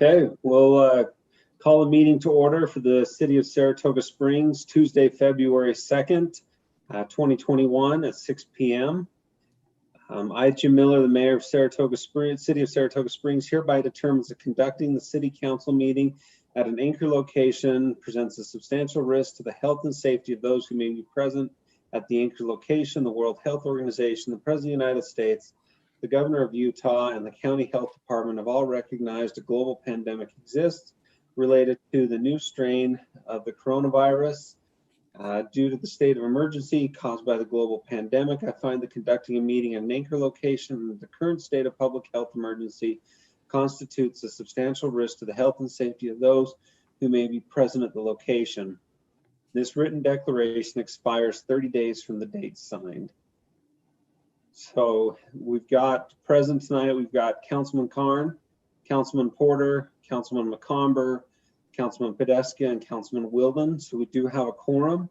Okay, we'll call the meeting to order for the City of Saratoga Springs, Tuesday, February 2nd, 2021 at 6 p.m. I, Jim Miller, the Mayor of Saratoga Springs, City of Saratoga Springs, hereby determines that conducting the City Council meeting at an anchor location presents a substantial risk to the health and safety of those who may be present at the anchor location. The World Health Organization, the President of the United States, the Governor of Utah, and the County Health Department have all recognized a global pandemic exists related to the new strain of the coronavirus. Due to the state of emergency caused by the global pandemic, I find that conducting a meeting at an anchor location in the current state of public health emergency constitutes a substantial risk to the health and safety of those who may be present at the location. This written declaration expires 30 days from the date signed. So we've got present tonight, we've got Councilman Karn, Councilman Porter, Councilman McComber, Councilman Podeska, and Councilman Wilden. So we do have a quorum.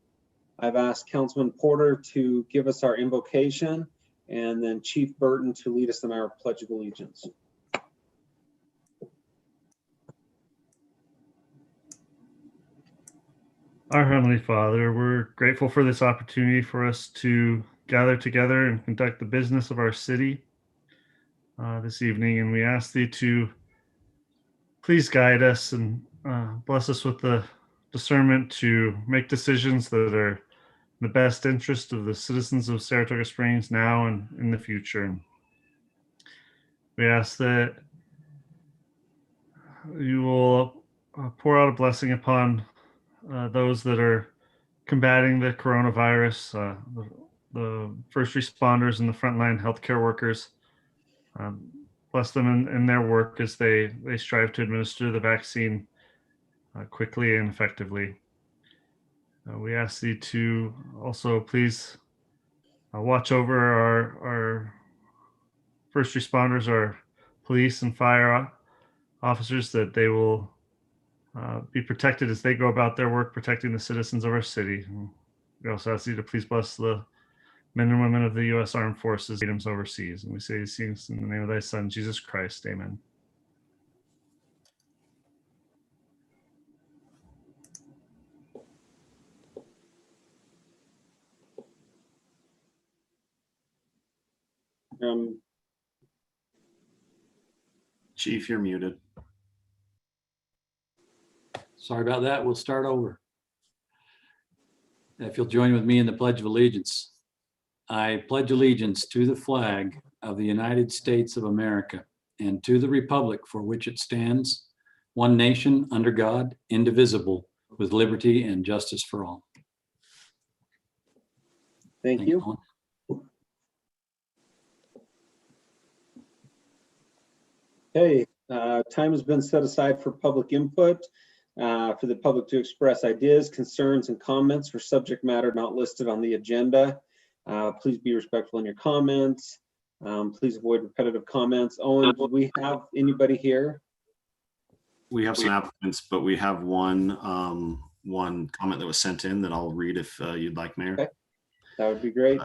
I've asked Councilman Porter to give us our invocation, and then Chief Burton to lead us in our Pledge of Allegiance. Our Heavenly Father, we're grateful for this opportunity for us to gather together and conduct the business of our city this evening, and we ask Thee to please guide us and bless us with the discernment to make decisions that are in the best interest of the citizens of Saratoga Springs now and in the future. We ask that You will pour out a blessing upon those that are combating the coronavirus, the first responders and the frontline healthcare workers. Bless them in their work as they strive to administer the vaccine quickly and effectively. We ask Thee to also please watch over our first responders, our police and fire officers, that they will be protected as they go about their work protecting the citizens of our city. We also ask Thee to please bless the men and women of the U.S. Armed Forces, freedoms overseas. And we say these things in the name of Thy Son, Jesus Christ. Amen. Chief, you're muted. Sorry about that. We'll start over. If you'll join with me in the Pledge of Allegiance. I pledge allegiance to the flag of the United States of America and to the republic for which it stands, one nation under God, indivisible, with liberty and justice for all. Thank you. Okay, time has been set aside for public input, for the public to express ideas, concerns, and comments for subject matter not listed on the agenda. Please be respectful in your comments. Please avoid repetitive comments. Owen, do we have anybody here? We have some applicants, but we have one comment that was sent in that I'll read if you'd like, Mayor. Okay. That would be great.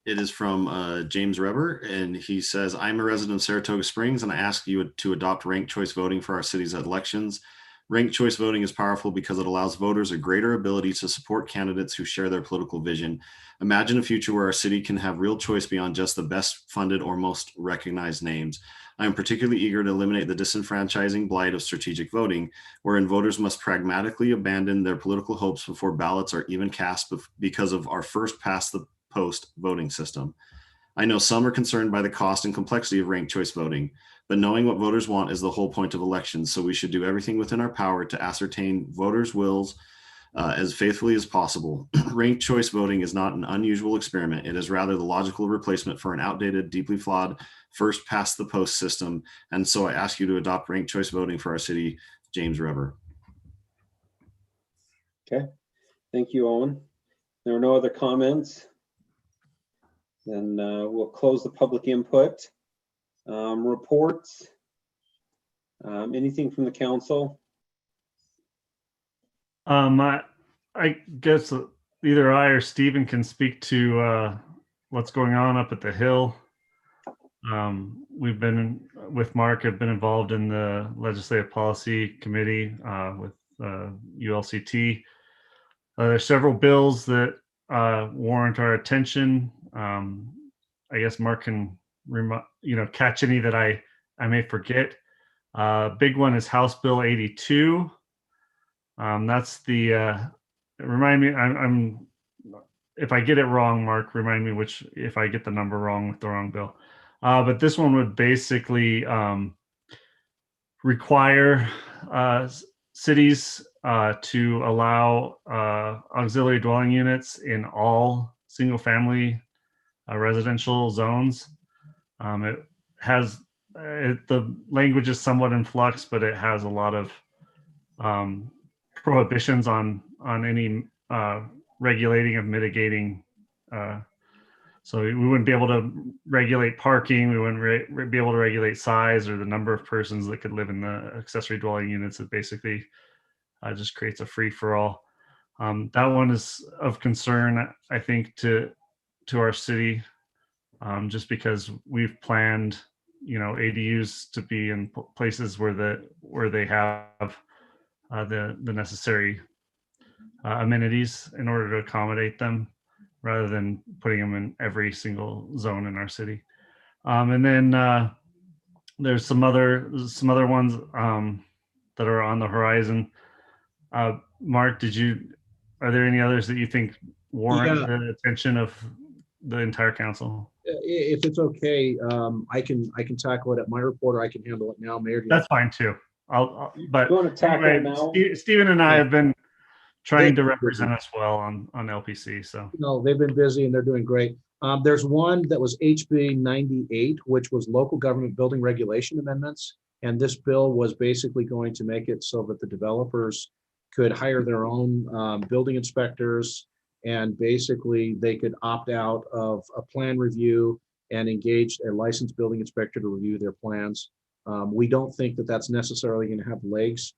It is from James Reber, and he says, I'm a resident of Saratoga Springs, and I ask you to adopt ranked choice voting for our city's elections. Ranked choice voting is powerful because it allows voters a greater ability to support candidates who share their political vision. Imagine a future where our city can have real choice beyond just the best funded or most recognized names. I am particularly eager to eliminate the disenfranchising blight of strategic voting, wherein voters must pragmatically abandon their political hopes before ballots are even cast because of our first past the post voting system. I know some are concerned by the cost and complexity of ranked choice voting, but knowing what voters want is the whole point of elections. So we should do everything within our power to ascertain voters' wills as faithfully as possible. Ranked choice voting is not an unusual experiment. It is rather the logical replacement for an outdated, deeply flawed first past the post system. And so I ask you to adopt ranked choice voting for our city. James Reber. Okay, thank you, Owen. There are no other comments. Then we'll close the public input. Reports. Anything from the council? I guess either I or Stephen can speak to what's going on up at the Hill. We've been with Mark, have been involved in the Legislative Policy Committee with ULCT. There's several bills that warrant our attention. I guess Mark can catch any that I may forget. Big one is House Bill 82. That's the remind me. I'm if I get it wrong, Mark, remind me if I get the number wrong with the wrong bill. But this one would basically require cities to allow auxiliary dwelling units in all single-family residential zones. It has the language is somewhat in flux, but it has a lot of prohibitions on any regulating of mitigating. So we wouldn't be able to regulate parking. We wouldn't be able to regulate size or the number of persons that could live in the accessory dwelling units. It basically just creates a free-for-all. That one is of concern, I think, to our city, just because we've planned, ADUs to be in places where they have the necessary amenities in order to accommodate them, rather than putting them in every single zone in our city. And then there's some other ones that are on the horizon. Mark, are there any others that you think warrant the attention of the entire council? If it's okay, I can tackle it at my report, or I can handle it now, Mayor. That's fine too. But You want to tackle it now? Stephen and I have been trying to They've been represent busy. us well on LPC. So No, they've been busy and they're doing great. There's one that was HB 98, which was local government building regulation amendments. And this bill was basically going to make it so that the developers could hire their own building inspectors, and basically they could opt out of a plan review and engage a licensed building inspector to review their plans. We don't think that that's necessarily going to have legs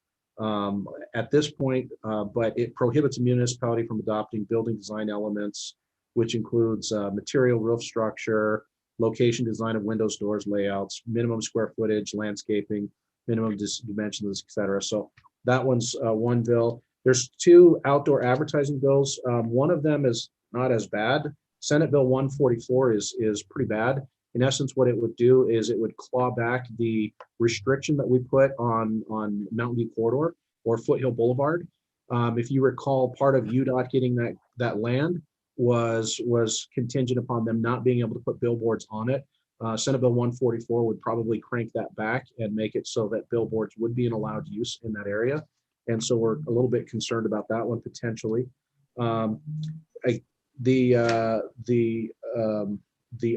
at this point, but it prohibits a municipality from adopting building design elements, which includes material, roof structure, location design of windows, doors, layouts, minimum square footage, landscaping, minimum dimensions, et cetera. So that one's one bill. There's two outdoor advertising bills. One of them is not as bad. Senate Bill 144 is pretty bad. In essence, what it would do is it would claw back the restriction that we put on Mountain View Corridor or Foothill Boulevard. If you recall, part of UDOT getting that land was contingent upon them not being able to put billboards on it. Senate Bill 144 would probably crank that back and make it so that billboards would be an allowed use in that area. And so we're a little bit concerned about that one potentially. The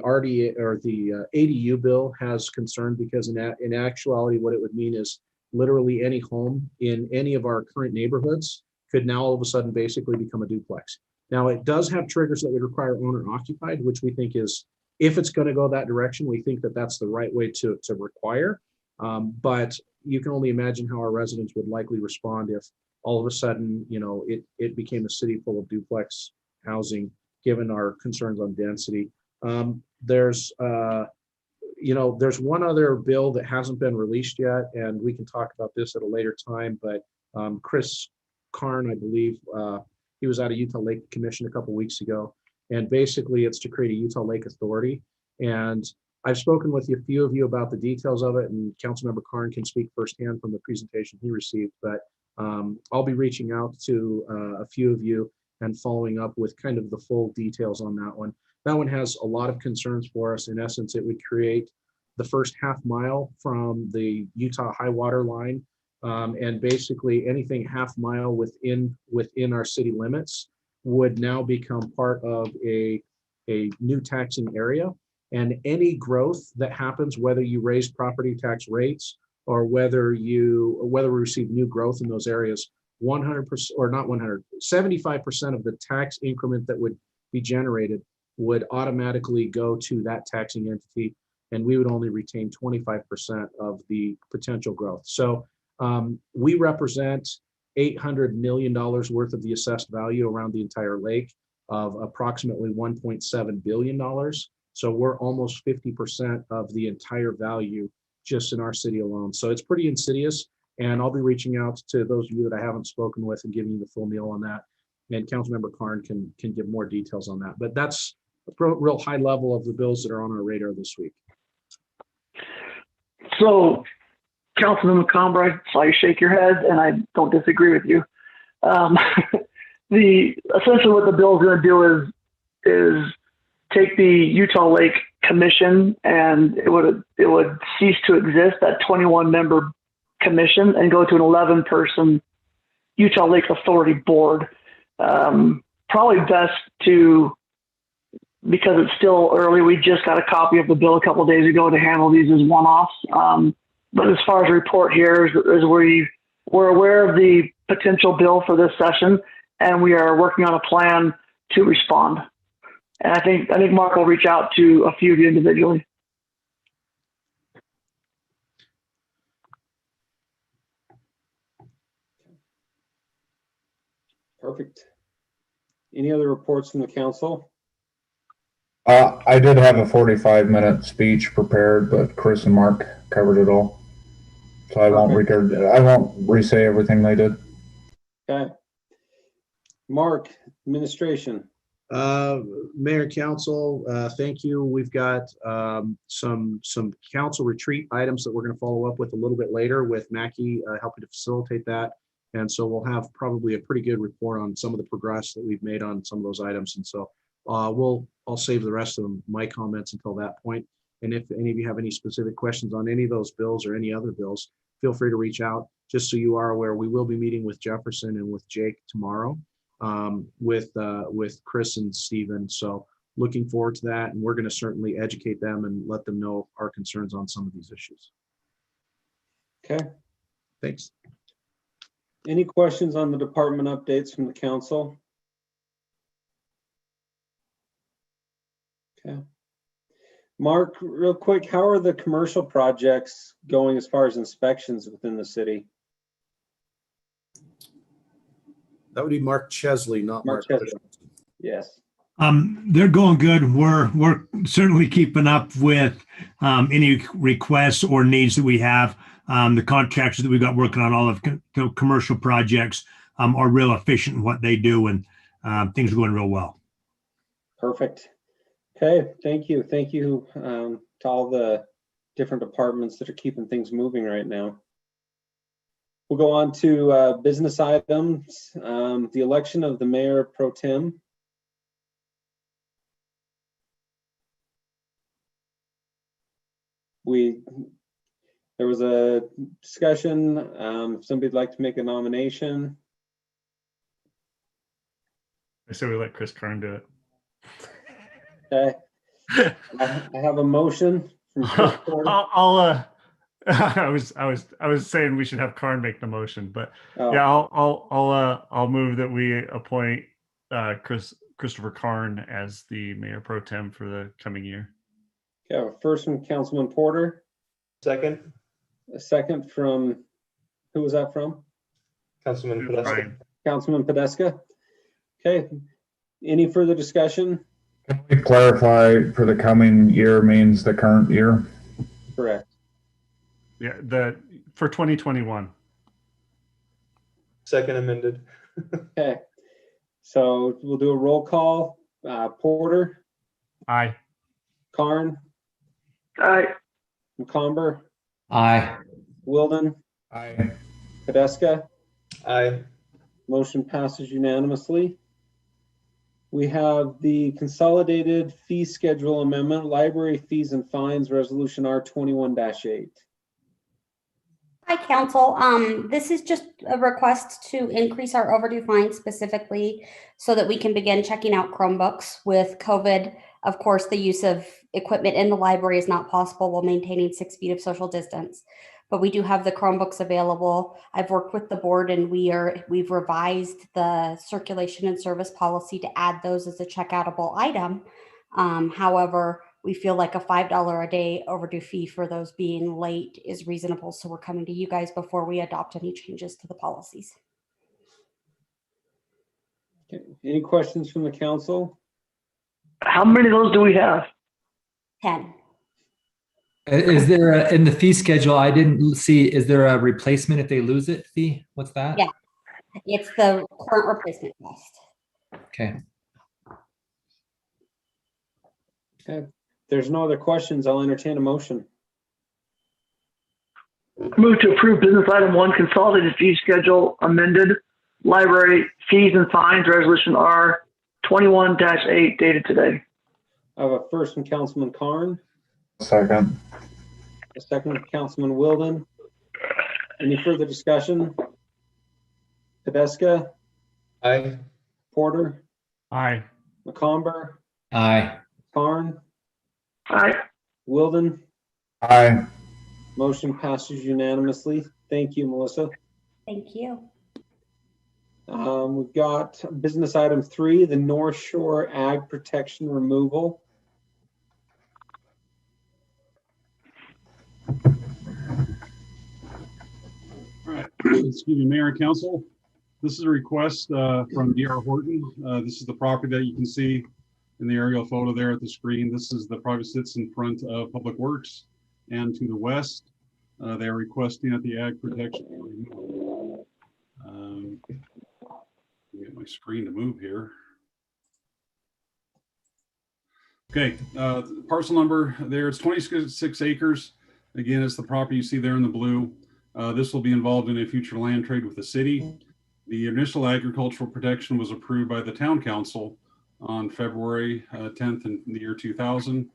RDA or the ADU bill has concern because in actuality, what it would mean is literally any home in any of our current neighborhoods could now all of a sudden basically become a duplex. Now it does have triggers that would require owner occupied, which we think is, if it's going to go that direction, we think that that's the right way to require. But you can only imagine how our residents would likely respond if all of a sudden, it became a city full of duplex housing, given our concerns on density. There's one other bill that hasn't been released yet, and we can talk about this at a later time, but Chris Karn, I believe, he was at a Utah Lake Commission a couple weeks ago, and basically it's to create a Utah Lake Authority. And I've spoken with a few of you about the details of it, and Councilmember Karn can speak firsthand from the presentation he received, but I'll be reaching out to a few of you and following up with kind of the full details on that one. That one has a lot of concerns for us. In essence, it would create the first half mile from the Utah high water line, and basically anything half mile within our city limits would now become part of a new taxing area. And any growth that happens, whether you raise property tax rates or whether we receive new growth in those areas, 100% or not 100, 75% of the tax increment that would be generated would automatically go to that taxing entity, and we would only retain 25% of the potential growth. So we represent $800 million worth of the assessed value around the entire lake of approximately $1.7 billion. So we're almost 50% of the entire value just in our city alone. So it's pretty insidious. And I'll be reaching out to those of you that I haven't spoken with and giving you the full meal on that. And Councilmember Karn can give more details on that. But that's a real high level of the bills that are on our radar this week. So, Councilman McComber, I saw you shake your head, and I don't disagree with you. Essentially what the bill is going to do is take the Utah Lake Commission, and it would cease to exist, that 21-member commission, and go to an 11-person Utah Lake Authority board. Probably best to, because it's still early, we just got a copy of the bill a couple of days ago to handle these as one-offs. But as far as report here is we're aware of the potential bill for this session, and we are working on a plan to respond. And I think Mark will reach out to a few of you individually. Perfect. Any other reports from the council? I did have a 45-minute speech prepared, but Chris and Mark covered it all. So I won't re-say everything they did. Okay. Mark, administration. Mayor, council, thank you. We've got some council retreat items that we're going to follow up with a little bit later with Mackie helping to facilitate that. And so we'll have probably a pretty good report on some of the progress that we've made on some of those items. And so I'll save the rest of my comments until that point. And if any of you have any specific questions on any of those bills or any other bills, feel free to reach out. Just so you are aware, we will be meeting with Jefferson and with Jake tomorrow, with Chris and Steven. So looking forward to that. And we're going to certainly educate them and let them know our concerns on some of these issues. Okay. Thanks. Any questions on the department updates from the council? Okay. Mark, real quick, how are the commercial projects going as far as inspections within the city? That would be Mark Chesley, not Mark. Yes. They're going good. We're certainly keeping up with any requests or needs that we have. The contractors that we've got working on all of the commercial projects are real efficient in what they do, and things are going real well. Perfect. Okay, thank you. Thank you to all the different departments that are keeping things moving right now. We'll go on to business items. The election of the mayor pro tem. There was a discussion. If somebody'd like to make a nomination. I say we let Chris Karn do it. Okay. I have a motion from Chris Porter. I was saying we should have Karn make the motion, but Oh, yeah, I'll move that we appoint Christopher Karn as the mayor pro tem for the coming year. okay. First from Councilman Porter. Second, A second from, who was that from? Councilman Podesta. Brian. Councilman Podeska. Okay. Any further discussion? Can we clarify for the coming year means the current year? Correct. Yeah, for 2021. Second amended. Okay. So we'll do a roll call. Porter, Aye. Karn, Aye. McComber, Aye. Wilden, Aye. Podeska. Aye. Motion passes unanimously. We have the consolidated fee schedule amendment, library fees and fines, resolution R21-8. Hi, council. This is just a request to increase our overdue fines specifically so that we can begin checking out Chromebooks. With COVID, of course, the use of equipment in the library is not possible while maintaining 6 feet of social distance. But we do have the Chromebooks available. I've worked with the board and we've revised the circulation and service policy to add those as a checkoutable item. However, we feel like a $5 a day overdue fee for those being late is reasonable. So we're coming to you guys before we adopt any changes to the policies. Okay. Any questions from the council? How many of those do we have? 10. Is there in the fee schedule? I didn't see. Is there a replacement if they lose it fee? What's that? Yeah. It's the current replacement cost. Okay. Okay. If there's no other questions, I'll entertain a motion. Move to approve business item 1, consolidated fee schedule amended, library fees and fines, resolution R 21-8 dated today. I have a first from Councilman Carn, Second. a second from Councilman Wilden. Any further discussion? Tedesca, Aye. Porter, Aye. McComber, Aye. Carn, Aye. Wilden. Aye. Motion passes unanimously. Thank you, Melissa. Thank you. We've got business item 3, the North Shore Ag Protection Removal. All right, excuse me, Mayor and Council. This is a request from D.R. Horton. This is the property that you can see in the aerial photo there at the screen. This is the property that sits in front of Public Works, and to the west, they are requesting at the Ag Protection. Get my screen to move here. Okay, parcel number there, it's 26 acres. Again, it's the property you see there in the blue. This will be involved in a future land trade with the city. The initial agricultural protection was approved by the town council on February 10th in the year 2000.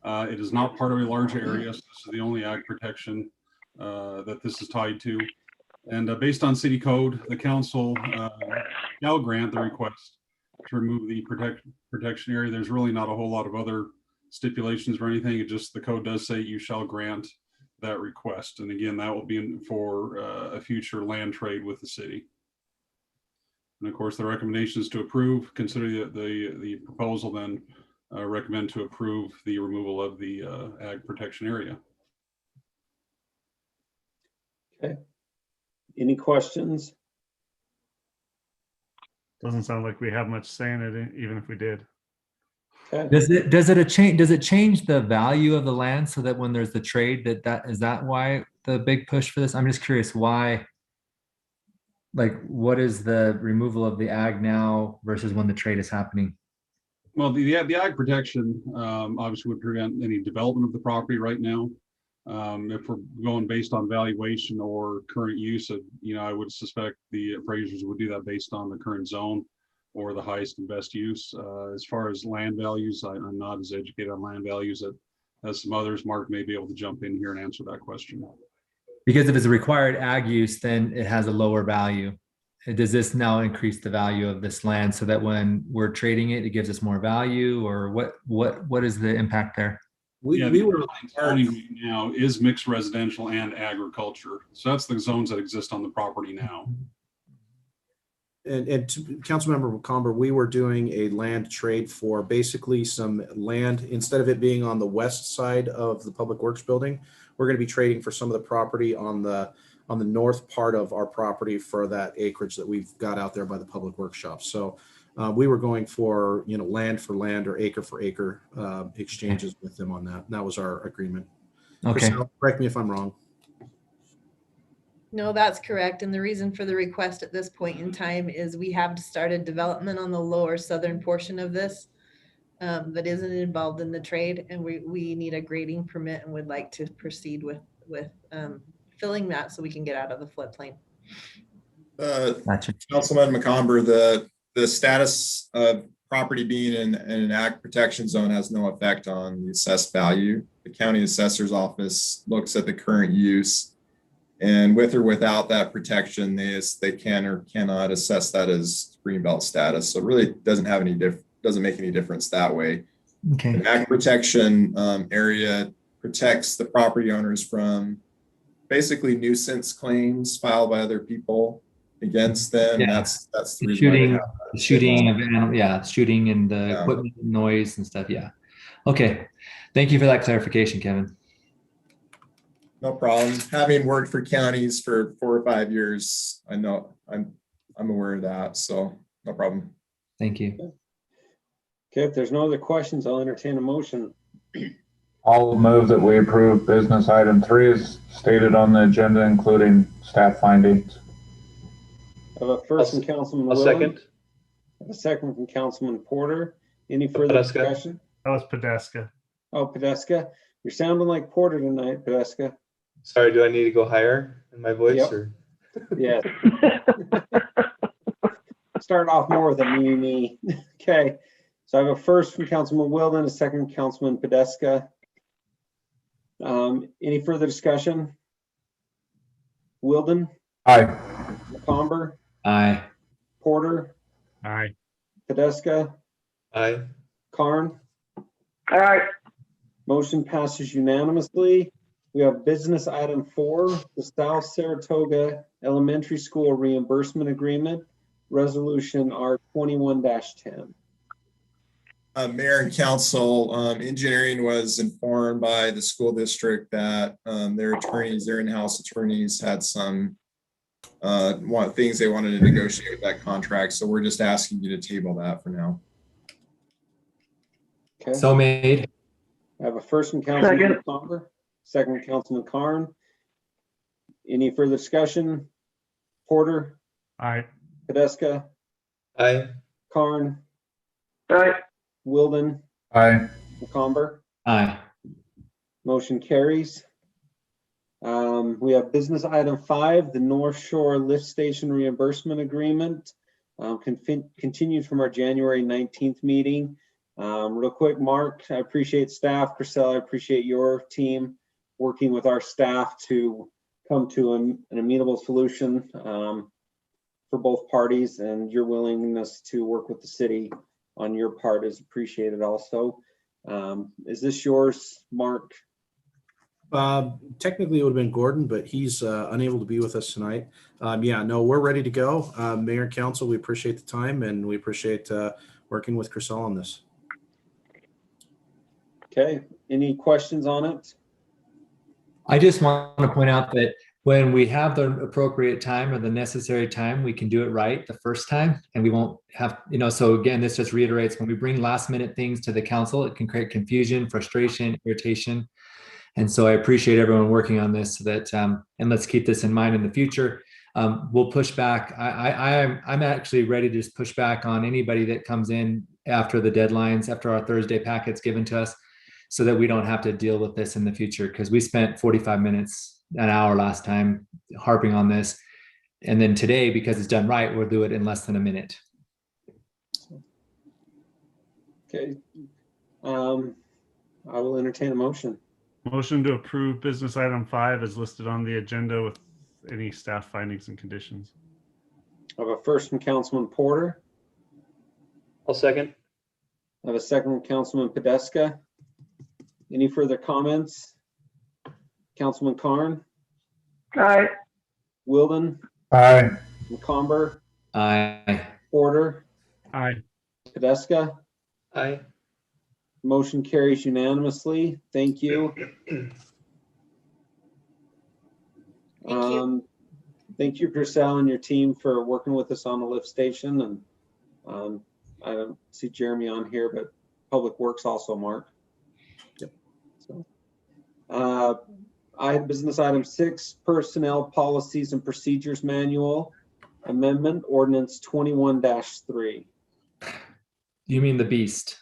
It is not part of a large area, so this is the only ag protection that this is tied to. And based on city code, the council shall grant the request to remove the protection area. There's really not a whole lot of other stipulations or anything. It just, the code does say you shall grant that request. And again, that will be for a future land trade with the city. And of course, the recommendation is to approve, consider the proposal, then recommend to approve the removal of the ag protection area. Okay. Any questions? Doesn't sound like we have much say in it, even if we did. Okay. Does it change the value of the land so that when there's the trade is that why the big push for this? I'm just curious why. Like, what is the removal of the ag now versus when the trade is happening? Well, the ag protection obviously would prevent any development of the property right now. If we're going based on valuation or current use of, I would suspect the appraisers would do that based on the current zone or the highest and best use. As far as land values, I'm not as educated on land values as some others. Mark may be able to jump in here and answer that question. Because if it's a required ag use, then it has a lower value. Does this now increase the value of this land so that when we're trading it, it gives us more value, or what is the impact there? We were zoning right now is mixed residential and agriculture. So that's the zones that exist on the property now. And Councilmember McComber, we were doing a land trade for basically some land, instead of it being on the west side of the Public Works building, we're going to be trading for some of the property on the north part of our property for that acreage that we've got out there by the Public Workshop. So we were going for, land for land or acre for acre exchanges with them on that. That was our agreement. Okay. Chris, correct me if I'm wrong. No, that's correct. And the reason for the request at this point in time is we have started development on the lower southern portion of this that isn't involved in the trade. And we need a grading permit and would like to proceed with filling that so we can get out of the floodplain. Gotcha. Councilman McComber, the status of property being in an ag protection zone has no effect on the assessed value. The county assessor's office looks at the current use, and with or without that protection, they can or cannot assess that as greenbelt status. So it really doesn't make any difference that way. Okay. An ag protection area protects the property owners from basically nuisance claims filed by other people against them. Yeah. That's the reason shooting, why shooting and the equipment noise and stuff. Yeah. Okay. Thank you for that clarification, Kevin. No problem. Having worked for counties for 4 or 5 years, I know I'm aware of that. So no problem. Thank you. Okay, if there's no other questions, I'll entertain a motion. I'll move that we approve business item 3 as stated on the agenda, including staff findings. I have a first from Councilman I'll Willen. second. I have a second from Councilman Porter. Any further Podeska. discussion? That was Podeska. Oh, Podeska, you're sounding like Porter tonight, Podeska. Sorry, do I need to go higher in my voice? Yep. Or? Yes. Start off more with a me. Okay. So I have a first from Councilman Wilden, a second from Councilman Podeska. Any further discussion? Wilden, Aye. McComber, Aye. Porter, Aye. Podeska, Aye. Karn. All right. Motion passes unanimously. We have business item 4, the South Saratoga Elementary School Reimbursement Agreement, Resolution R21-10. Mayor and council, engineering was informed by the school district that their attorneys, their in-house attorneys had some things they wanted to negotiate with that contract. So we're just asking you to table that for now. Okay. So made. I have a first from Councilman Second. McComber, second from Councilman Karn. Any further discussion? Porter, Aye. Podeska, Aye. Karn, All right. Wilden, Aye. McComber. Aye. Motion carries. We have business item 5, the North Shore Lift Station Reimbursement Agreement, continued from our January 19th meeting. Real quick, Mark, I appreciate staff. Chriselle, I appreciate your team working with our staff to come to an amenable solution for both parties, and your willingness to work with the city on your part is appreciated also. Is this yours, Mark? Technically it would have been Gordon, but he's unable to be with us tonight. Yeah, no, we're ready to go. Mayor and council, we appreciate the time and we appreciate working with Chriselle on this. Okay, any questions on it? I just want to point out that when we have the appropriate time or the necessary time, we can do it right the first time and we won't have, so again, this just reiterates when we bring last minute things to the council, it can create confusion, frustration, irritation. And so I appreciate everyone working on this so that, and let's keep this in mind in the future. We'll push back. I'm actually ready to just push back on anybody that comes in after the deadlines, after our Thursday packets given to us, so that we don't have to deal with this in the future. Because we spent 45 minutes, an hour last time harping on this. And then today, because it's done right, we'll do it in less than a minute. Okay, I will entertain a motion. Motion to approve business item 5 is listed on the agenda with any staff findings and conditions. I have a first from Councilman Porter. I'll second. I have a second from Councilman Podeska. Any further comments? Councilman Karn, All right. Wilden, Aye. McComber, Aye. Porter, Aye. Podeska. Aye. Motion carries unanimously. Thank you. Thank you. Thank you, Chriselle, and your team for working with us on the lift station. And I don't see Jeremy on here, but Public Works also, Mark. Yep. So, I have business item 6, Personnel Policies and Procedures Manual Amendment, Ordinance 21-3. You mean the beast?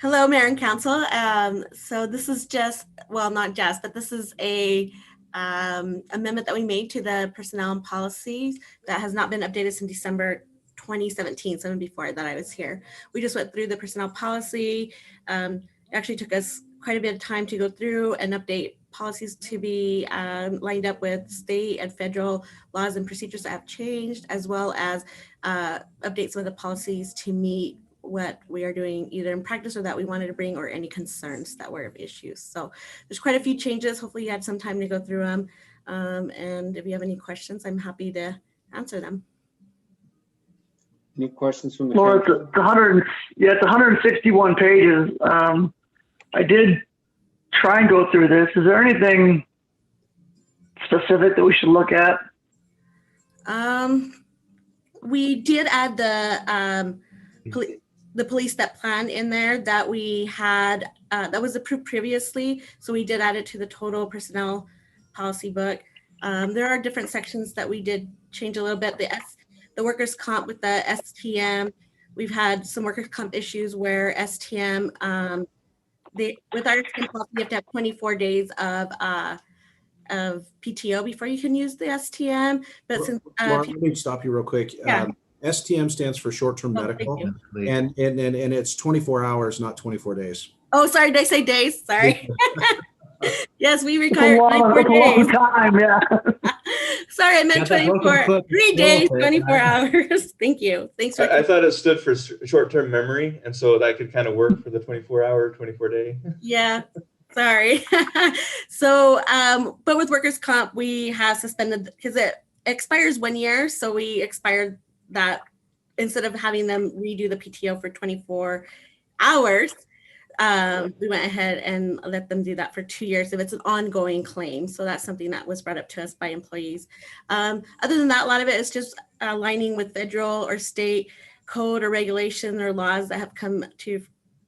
Hello, Mayor and Council. So this is just, well, not just, but this is a amendment that we made to the personnel and policies that has not been updated since December 2017, so before that I was here. We just went through the personnel policy. It actually took us quite a bit of time to go through and update policies to be lined up with state and federal laws and procedures that have changed, as well as update some of the policies to meet what we are doing either in practice or that we wanted to bring, or any concerns that were of issues. So there's quite a few changes. Hopefully you had some time to go through them. And if you have any questions, I'm happy to answer them. Any questions from the Well, council? it's 161 pages. I did try and go through this. Is there anything specific that we should look at? We did add the the police step plan in there that we had, that was approved previously. So we did add it to the total personnel policy book. There are different sections that we did change a little bit. The workers' comp with the STM, we've had some workers' comp issues where STM, with our STM policy, you have to have 24 days of PTO before you can use the STM. But since Laura, let me stop you real quick. Yeah. STM stands for short-term medical, and it's 24 hours, not 24 days. Oh, sorry, did I say days? Sorry. Yes, we It's require 24 a long days. time, yeah. Sorry, I meant Got that broken 24, foot 3 still days, fit, 24 right? hours. Thank you. Thanks for. I thought it stood for short-term memory, and so that could kind of work for the 24-hour, 24-day. Yeah, sorry. So, but with workers' comp, we have suspended because it expires 1 year. So we expired that instead of having them redo the PTO for 24 hours. We went ahead and let them do that for 2 years if it's an ongoing claim. So that's something that was brought up to us by employees. Other than that, a lot of it is just aligning with federal or state code or regulation or laws that have come to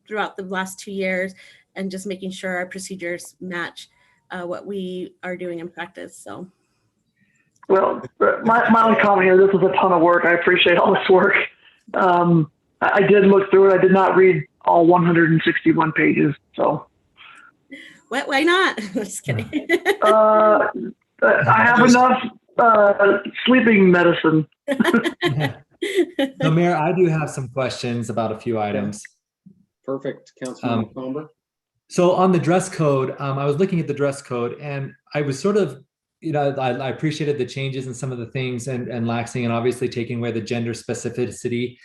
throughout the last 2 years, and just making sure our procedures match what we are doing in practice. So. Well, my only comment here, this was a ton of work. I appreciate all this work. I did look through it. I did not read all 161 pages. So. Why not? Just kidding. I have enough sleeping medicine. So, Mayor, I do have some questions about a few items. Perfect, Councilman Comber. So on the dress code, I was looking at the dress code, and I was sort of, I appreciated the changes in some of the things and laxing and obviously taking away the gender specificity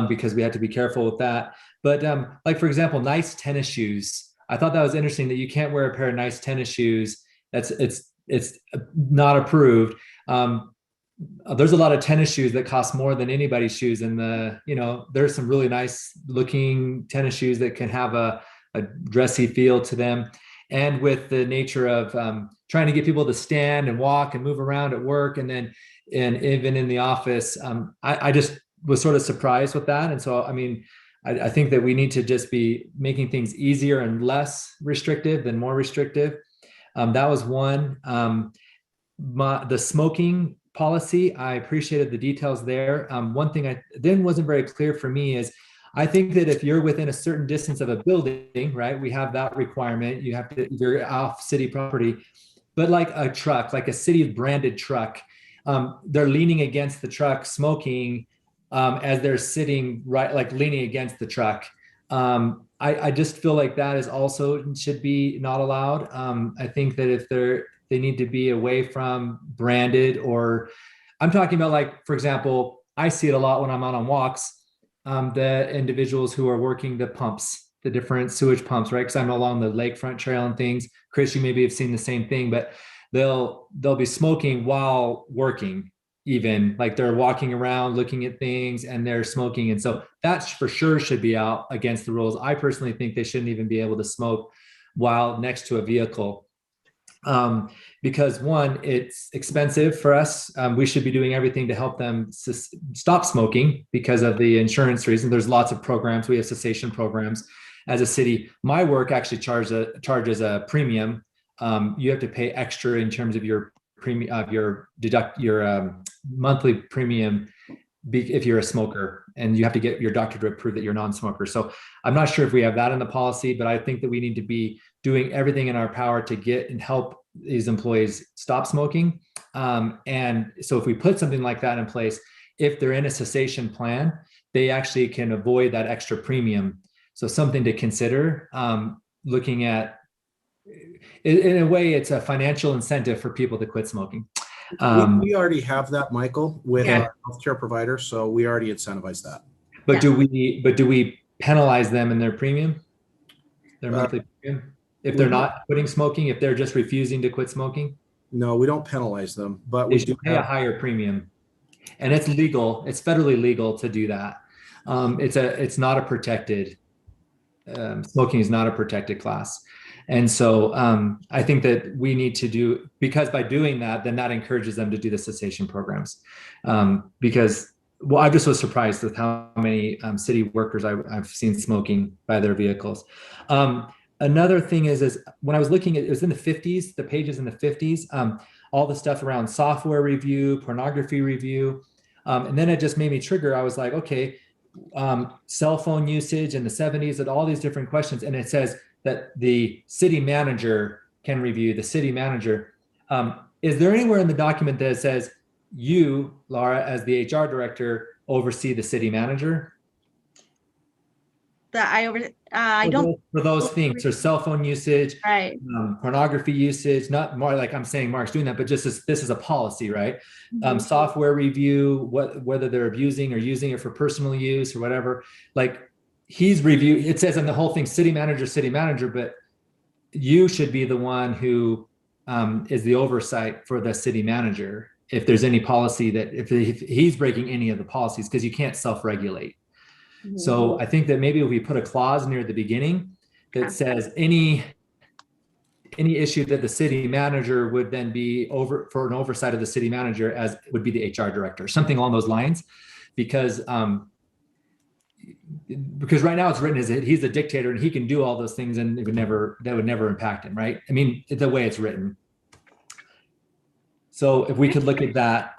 because we had to be careful with that. But like, for example, nice tennis shoes. I thought that was interesting that you can't wear a pair of nice tennis shoes. It's not approved. There's a lot of tennis shoes that cost more than anybody's shoes. And there's some really nice looking tennis shoes that can have a dressy feel to them. And with the nature of trying to get people to stand and walk and move around at work and even in the office, I just was sort of surprised with that. And so, I think that we need to just be making things easier and less restrictive than more restrictive. That was one. The smoking policy, I appreciated the details there. One thing then wasn't very clear for me is, I think that if you're within a certain distance of a building, right, we have that requirement. You have to, you're off city property, but like a truck, like a city branded truck, they're leaning against the truck smoking as they're sitting right, like leaning against the truck. I just feel like that is also should be not allowed. I think that if they need to be away from branded, or I'm talking about, like, for example, I see it a lot when I'm out on walks. The individuals who are working the pumps, the different sewage pumps, right? Because I'm along the lakefront trail and things. Chris, you maybe have seen the same thing, but they'll be smoking while working, even like they're walking around looking at things and they're smoking. And so that for sure should be out against the rules. I personally think they shouldn't even be able to smoke while next to a vehicle. Because one, it's expensive for us. We should be doing everything to help them stop smoking because of the insurance reason. There's lots of programs. We have cessation programs as a city. My work actually charges a premium. You have to pay extra in terms of your premium, your monthly premium if you're a smoker, and you have to get your doctor to approve that you're a non-smoker. So I'm not sure if we have that in the policy, but I think that we need to be doing everything in our power to get and help these employees stop smoking. And so if we put something like that in place, if they're in a cessation plan, they actually can avoid that extra premium. So something to consider, looking at, in a way, it's a financial incentive for people to quit smoking. We already have that, Michael, with our healthcare provider, so we already incentivize that. But do we penalize them in their premium, their monthly premium, if they're not quitting smoking, if they're just refusing to quit smoking? No, we don't penalize them, but we do pay a higher premium, and it's legal. It's federally legal to do that. It's not a protected. Smoking is not a protected class. And so I think that we need to do, because by doing that, then that encourages them to do the cessation programs. Because well, I just was surprised with how many city workers I've seen smoking by their vehicles. Another thing is when I was looking at, it was in the 50s, the pages in the 50s, all the stuff around software review, pornography review. And then it just made me trigger. I was like, okay, cell phone usage in the 70s and all these different questions. And it says that the city manager can review, the city manager. Is there anywhere in the document that says you, Laura, as the HR director, oversee the city manager? That I don't. For those things, or cell phone usage, Right. Pornography usage, not more like I'm saying Mark's doing that, but just this is a policy, right? Mhm. Software review, whether they're abusing or using it for personal use or whatever. Like he's reviewed, it says in the whole thing, city manager, but you should be the one who is the oversight for the city manager. If there's any policy that if he's breaking any of the policies, because you can't self-regulate. So I think that maybe if we put a clause near the beginning that says any issue that the city manager would then be over for an oversight of the city manager as would be the HR director, something along those lines, because right now it's written as he's a dictator and he can do all those things and that would never impact him, right? I mean, the way it's written. So if we could look at that.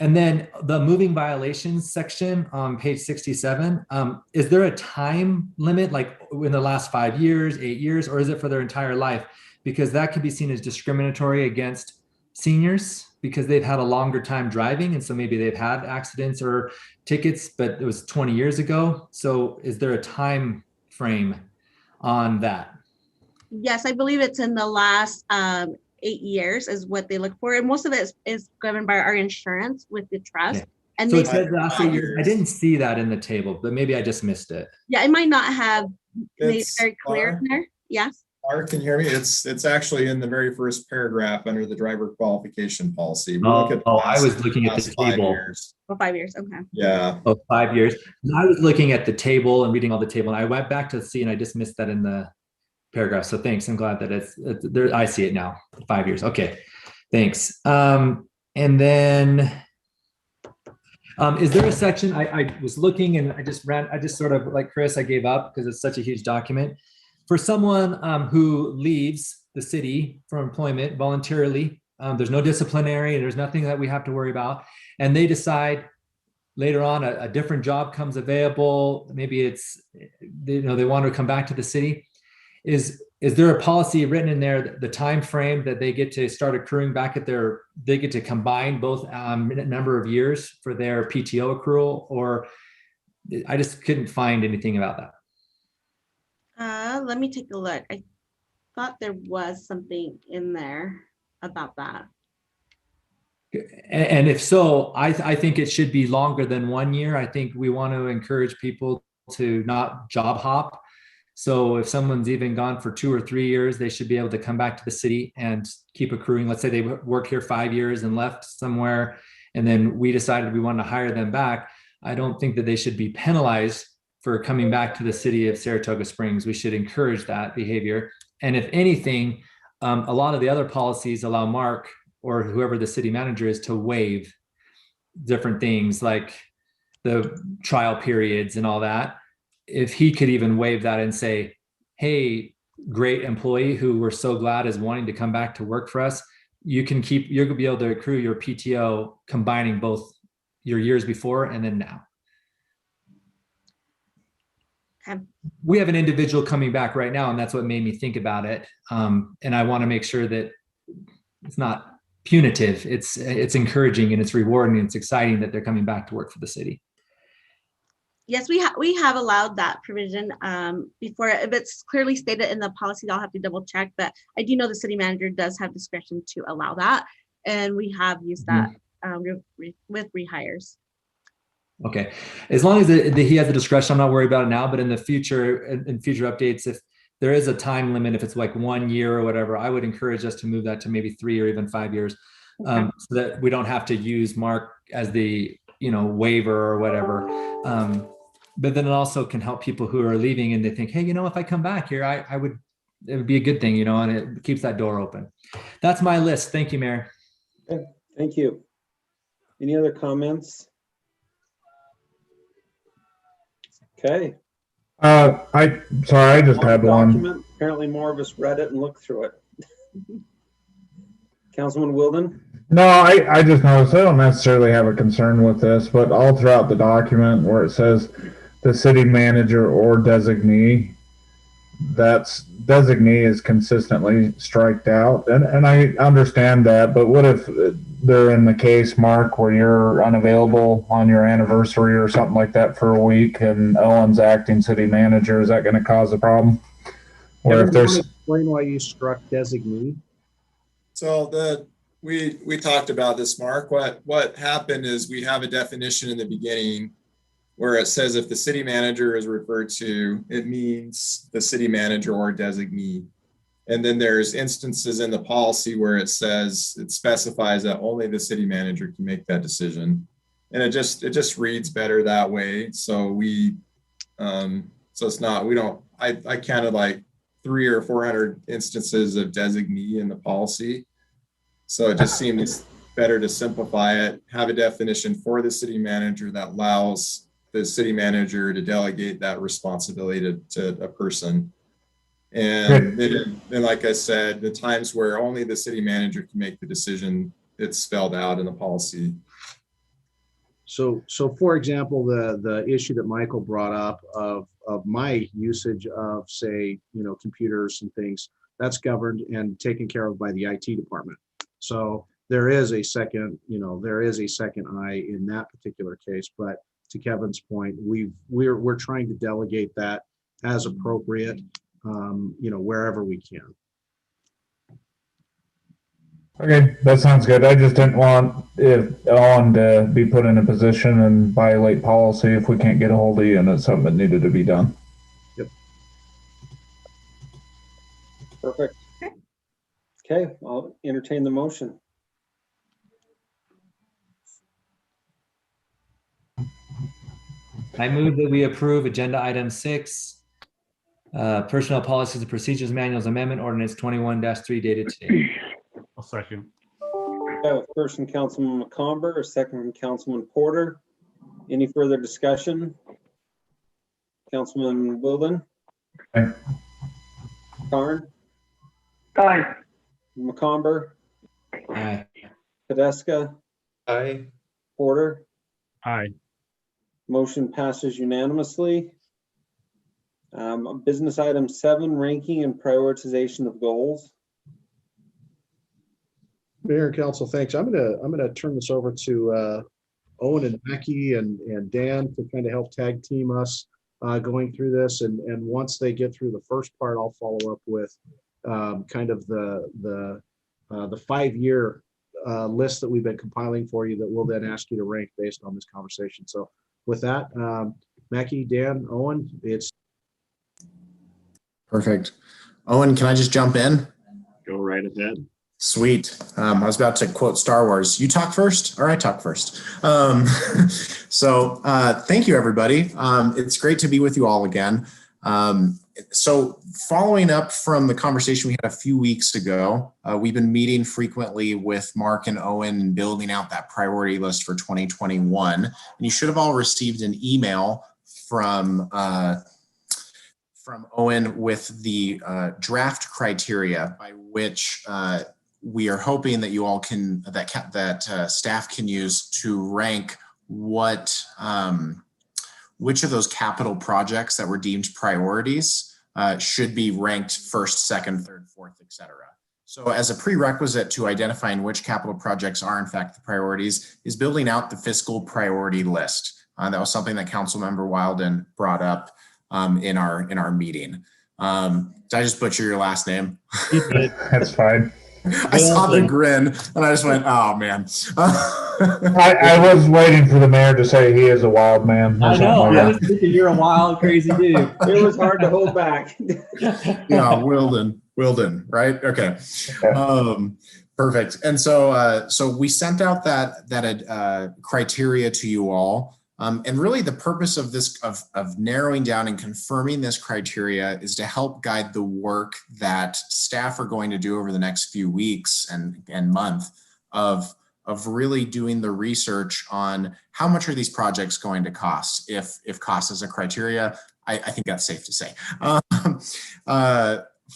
And then the moving violations section on page 67, is there a time limit, like in the last 5 years, 8 years, or is it for their entire life? Because that could be seen as discriminatory against seniors because they've had a longer time driving. And so maybe they've had accidents or tickets, but it was 20 years ago. So is there a time frame on that? Yes, I believe it's in the last 8 years is what they look for. And most of it is governed by our insurance with the trust. Yeah. And So they it said last 8 years. I didn't see that in the table, but maybe I just missed it. Yeah, it might not have made it It's very clear in there. Yes. Mark, can you hear me? It's actually in the very first paragraph under the driver qualification policy. We look at the I was looking at the last 5 table. years. For 5 years. Okay. Yeah. Oh, 5 years. And I was looking at the table and reading all the table, and I went back to see, and I just missed that in the paragraph. So thanks. I'm glad that it's there. I see it now. 5 years. Okay. Thanks. And then, is there a section? I was looking and I just sort of like Chris, I gave up because it's such a huge document. For someone who leaves the city for employment voluntarily, there's no disciplinary, there's nothing that we have to worry about. And they decide later on a different job comes available. Maybe it's, they want to come back to the city. Is there a policy written in there, the time frame that they get to start accruing back at they get to combine both number of years for their PTO accrual? Or I just couldn't find anything about that. Let me take a look. I thought there was something in there about that. And if so, I think it should be longer than 1 year. I think we want to encourage people to not job hop. So if someone's even gone for 2 or 3 years, they should be able to come back to the city and keep accruing. Let's say they work here 5 years and left somewhere, and then we decided we want to hire them back. I don't think that they should be penalized for coming back to the city of Saratoga Springs. We should encourage that behavior. And if anything, a lot of the other policies allow Mark or whoever the city manager is to waive different things like the trial periods and all that. If he could even waive that and say, hey, great employee who we're so glad is wanting to come back to work for us, you're going to be able to accrue your PTO combining both your years before and then now. Okay. We have an individual coming back right now, and that's what made me think about it. And I want to make sure that it's not punitive. It's encouraging and it's rewarding and it's exciting that they're coming back to work for the city. Yes, we have allowed that provision before. If it's clearly stated in the policy, I'll have to double check, but I do know the city manager does have discretion to allow that. And we have used that with rehires. Okay. As long as he has the discretion, I'm not worried about it now, but in the future, in future updates, if there is a time limit, if it's like 1 year or whatever, I would encourage us to move that to maybe 3 or even 5 years, so that we don't have to use Mark as the, waiver or whatever. But then it also can help people who are leaving and they think, hey, if I come back here, it would be a good thing, and it keeps that door open. That's my list. Thank you, Mayor. Okay, thank you. Any other comments? Okay. I just had one. Document. Apparently more of us read it and looked through it. Councilman Wilden? No, I just noticed I don't necessarily have a concern with this, but all throughout the document where it says the city manager or designee, that's designee is consistently striked out. And I understand that, but what if they're in the case, Mark, where you're unavailable on your anniversary or something like that for a week and Owen's acting city manager? Is that going to cause a problem? Or Kevin, if do you there's wanna explain why you struck designee? So we talked about this, Mark. What happened is we have a definition in the beginning where it says if the city manager is referred to, it means the city manager or designee. And then there's instances in the policy where it says, it specifies that only the city manager can make that decision. And it just reads better that way. So so it's not, I counted like 300 or 400 instances of designee in the policy. So it just seems better to simplify it, have a definition for the city manager that allows the city manager to delegate that responsibility to a person. And then, like I said, the times where only the city manager can make the decision, it's spelled out in the policy. So for example, the issue that Michael brought up of my usage of, say, computers and things, that's governed and taken care of by the IT department. So there is a second eye in that particular case. But to Kevin's point, we're trying to delegate that as appropriate, wherever we can. okay, that sounds good. I just didn't want Owen to be put in a position and violate policy if we can't get a hold of you, and it's something that needed to be done. Yep. Perfect. Okay, I'll entertain the motion. I move that we approve agenda item 6, personnel policies and procedures manuals amendment ordinance 21-3 dated today. I'll second. First from Councilman McComber, a second from Councilman Porter. Any further discussion? Councilman Wilden? Aye. Karn? Aye. McComber? Aye. Tedesca? Aye. Porter? Aye. Motion passes unanimously. Business item 7, ranking and prioritization of goals. Mayor and Council, thanks. I'm gonna turn this over to Owen and Becky and Dan to kind of help tag team us going through this. And once they get through the first part, I'll follow up with kind of the 5-year list that we've been compiling for you that we'll then ask you to rank based on this conversation. So with that, Mackie, Dan, Owen, it's perfect. Owen, can I just jump in? Go right ahead. Sweet. I was about to quote Star Wars. You talk first, or I talk first. So thank you, everybody. It's great to be with you all again. So following up from the conversation we had a few weeks ago, we've been meeting frequently with Mark and Owen and building out that priority list for 2021. And you should have all received an email from Owen with the draft criteria by which we are hoping that you all can, that staff can use to rank which of those capital projects that were deemed priorities should be ranked first, second, third, fourth, etc. So as a prerequisite to identifying which capital projects are in fact the priorities is building out the fiscal priority list. That was something that Councilmember Wilden brought up in our meeting. Did I just butcher your last name? That's fine. I saw the grin and I just went, oh man. I was waiting for the mayor to say he is a wild man. I know. I was thinking you're a wild, crazy dude. It was hard to hold back. Yeah, Wilden, right? Okay. Perfect. And so we sent out that criteria to you all. And really the purpose of this, of narrowing down and confirming this criteria is to help guide the work that staff are going to do over the next few weeks and month of really doing the research on how much are these projects going to cost. If cost is a criteria, I think that's safe to say.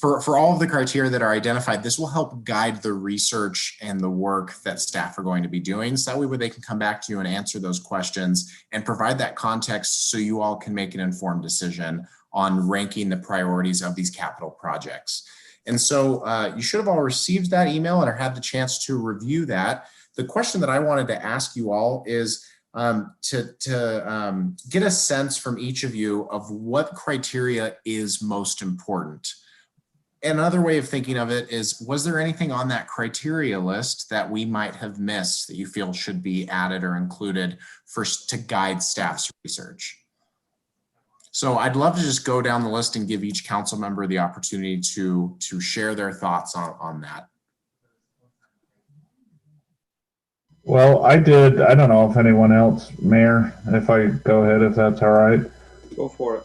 For all of the criteria that are identified, this will help guide the research and the work that staff are going to be doing. So that way they can come back to you and answer those questions and provide that context so you all can make an informed decision on ranking the priorities of these capital projects. And so you should have all received that email and had the chance to review that. The question that I wanted to ask you all is to get a sense from each of you of what criteria is most important. Another way of thinking of it is, was there anything on that criteria list that we might have missed that you feel should be added or included to guide staff's research? So I'd love to just go down the list and give each council member the opportunity to share their thoughts on that. Well, I did. I don't know if anyone else, Mayor, if I go ahead, if that's all right. Go for it.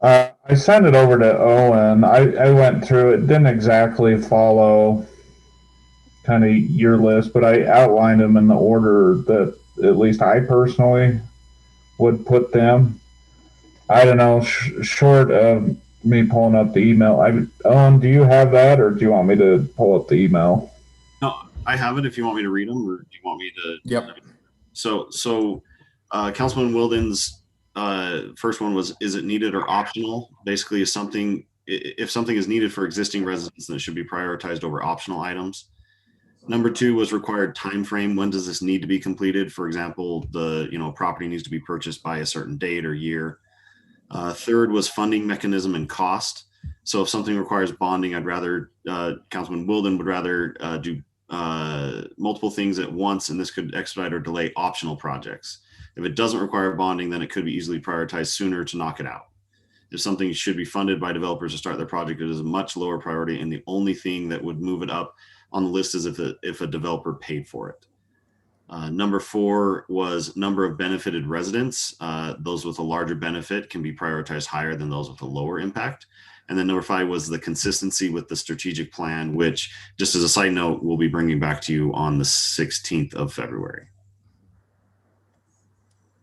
I sent it over to Owen. I went through it, didn't exactly follow kind of your list, but I outlined them in the order that at least I personally would put them. I don't know, short of me pulling up the email. Owen, do you have that, or do you want me to pull up the email? No, I have it if you want me to read them, or do you want me to? Yep. So Councilman Wilden's first one was, is it needed or optional? Basically, if something is needed for existing residents, then it should be prioritized over optional items. Number 2 was required time frame. When does this need to be completed? For example, the property needs to be purchased by a certain date or year. Third was funding mechanism and cost. So if something requires bonding, I'd rather Councilman Wilden would rather do multiple things at once, and this could expedite or delay optional projects. If it doesn't require bonding, then it could be easily prioritized sooner to knock it out. If something should be funded by developers to start their project, it is a much lower priority, and the only thing that would move it up on the list is if a developer paid for it. Number 4 was number of benefited residents. Those with a larger benefit can be prioritized higher than those with a lower impact. And then number 5 was the consistency with the strategic plan, which, just as a side note, we'll be bringing back to you on the 16th of February.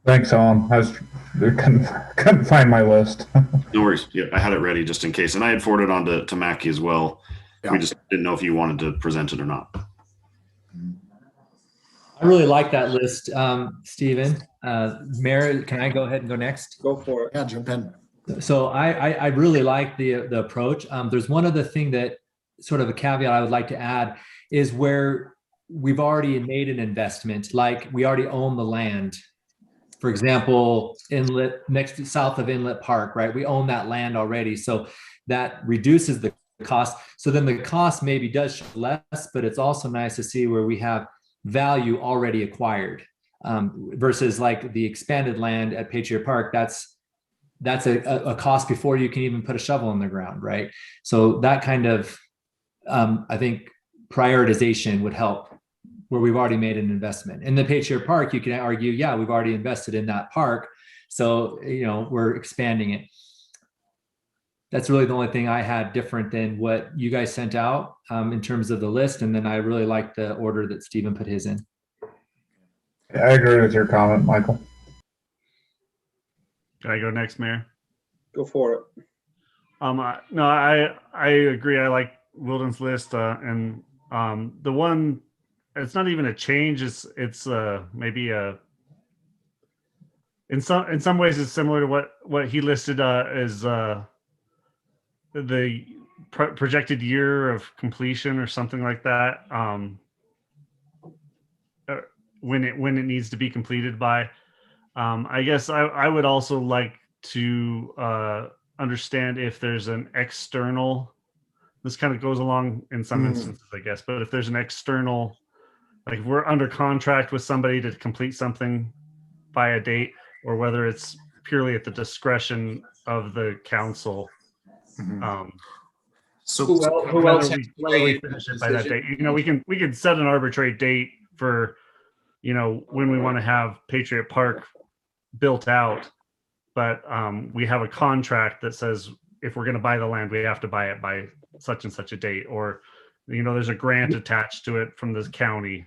Thanks, Owen. I couldn't find my list. No worries. Yeah, I had it ready just in case. And I had forwarded on to Mackie as well. Yeah. We just didn't know if you wanted to present it or not. I really like that list, Stephen. Mayor, can I go ahead and go next? Go for it. Yeah, jump in. So I really like the approach. There's one other thing that sort of a caveat I would like to add is where we've already made an investment, like we already own the land. For example, Inlet, south of Inlet Park, right? We own that land already. So that reduces the cost. So then the cost maybe does show less, but it's also nice to see where we have value already acquired versus like the expanded land at Patriot Park. That's a cost before you can even put a shovel in the ground, right? So that kind of, I think prioritization would help where we've already made an investment. In the Patriot Park, you can argue, yeah, we've already invested in that park. So, we're expanding it. That's really the only thing I had different than what you guys sent out in terms of the list. And then I really like the order that Stephen put his in. I agree with your comment, Michael. Can I go next, Mayor? Go for it. No, I agree. I like Wilden's list, and the one, it's not even a change. It's maybe in some ways it's similar to what he listed as the projected year of completion or something like that. When it needs to be completed by. I guess I would also like to understand if there's an external, this kind of goes along in some instances, I guess, but if there's an external, like if we're under contract with somebody to complete something by a date, or whether it's purely at the discretion of the council. So who else whether we finish it by that date, we can set an arbitrary date for, when we want to have Patriot Park built out, but we have a contract that says if we're going to buy the land, we have to buy it by such and such a date, or there's a grant attached to it from the county.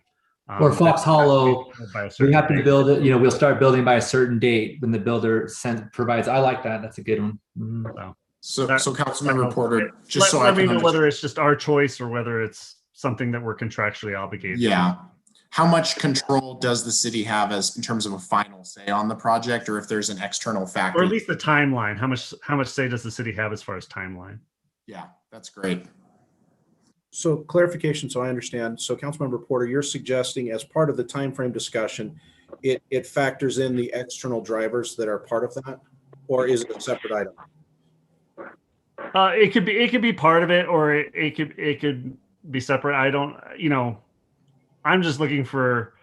Or Fox Hollow, by a we certain have to date. build it, we'll start building by a certain date when the builder provides. I like that. That's a good one. Mhm. So, That- Councilmember that- Porter, just let so I me can know whether it's just our choice or whether it's something that we're contractually obligated to. Yeah. How much control does the city have as in terms of a final say on the project, or if there's an external factor? Or at least the timeline. How much say does the city have as far as timeline? Yeah, that's great. So clarification, so I understand. So Councilmember Porter, you're suggesting as part of the timeframe discussion, it factors in the external drivers that are part of that, or is it a separate item? It could be part of it, or it could be separate. I don't, I'm just looking for,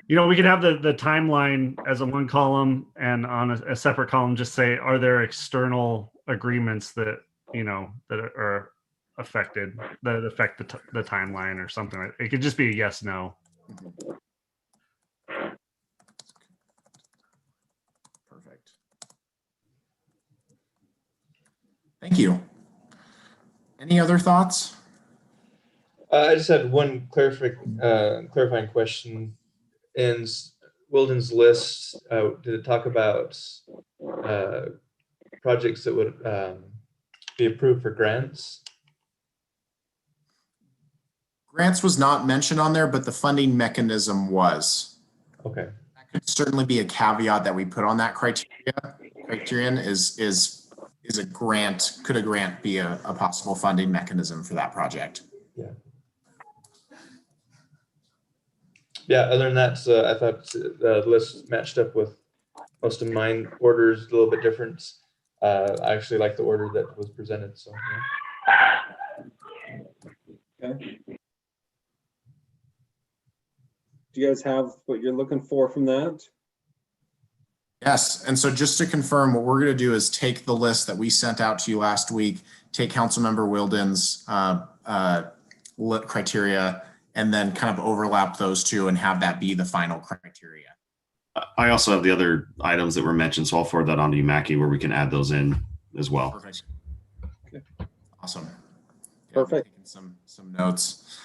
we could have the timeline as a one column, and on a separate column, just say, are there external agreements that, that are affected, that affect the timeline or something like that. It could just be a yes, no. Perfect. Thank you. Any other thoughts? I just had one clarifying question. In Wilden's list, did it talk about projects that would be approved for grants? Grants was not mentioned on there, but the funding mechanism was. Okay. That could certainly be a caveat that we put on that criterion is a grant, could a grant be a possible funding mechanism for that project? Yeah. Yeah, other than that, I thought the list matched up with most of mine. Orders a little bit different. I actually like the order that was presented. So. Yeah. Okay. Do you guys have what you're looking for from that? Yes, and so just to confirm, what we're going to do is take the list that we sent out to you last week, take Councilmember Wilden's criteria, and then kind of overlap those two and have that be the final criteria. I also have the other items that were mentioned, so I'll forward that on to you, Mackie, where we can add those in as well. Perfect. Okay. Awesome. Perfect. Some notes.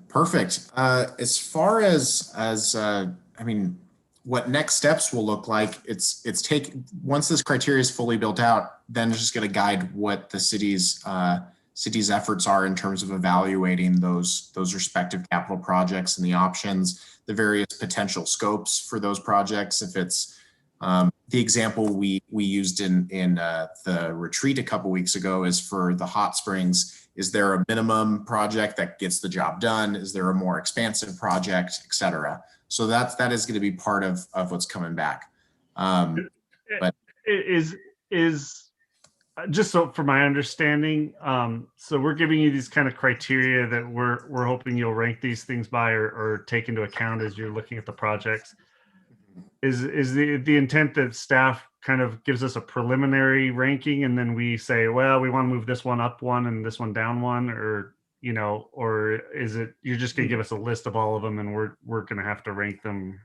Perfect. As far as I mean, what next steps will look like, once this criteria is fully built out, then it's just going to guide what the city's efforts are in terms of evaluating those respective capital projects and the options, the various potential scopes for those projects. If it's the example we used in the retreat a couple weeks ago is for the hot springs. Is there a minimum project that gets the job done? Is there a more expansive project, et cetera? So that is going to be part of what's coming back. But is just so for my understanding, so we're giving you these kind of criteria that we're hoping you'll rank these things by or take into account as you're looking at the projects. Is the intent that staff kind of gives us a preliminary ranking and then we say, well, we want to move this one up one and this one down one, or or is it you're just going to give us a list of all of them and we're going to have to rank them?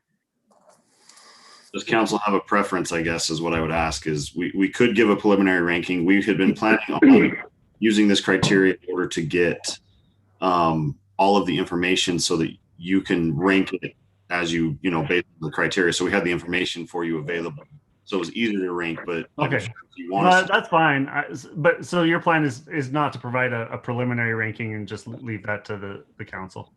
Does council have a preference, I guess, is what I would ask. Is we could give a preliminary ranking. We had been planning on using this criteria in order to get all of the information so that you can rank it as you based on the criteria. So we had the information for you available. So it was easier to rank, but okay, if you want that's fine. But so your plan is not to provide a preliminary ranking and just leave that to the council.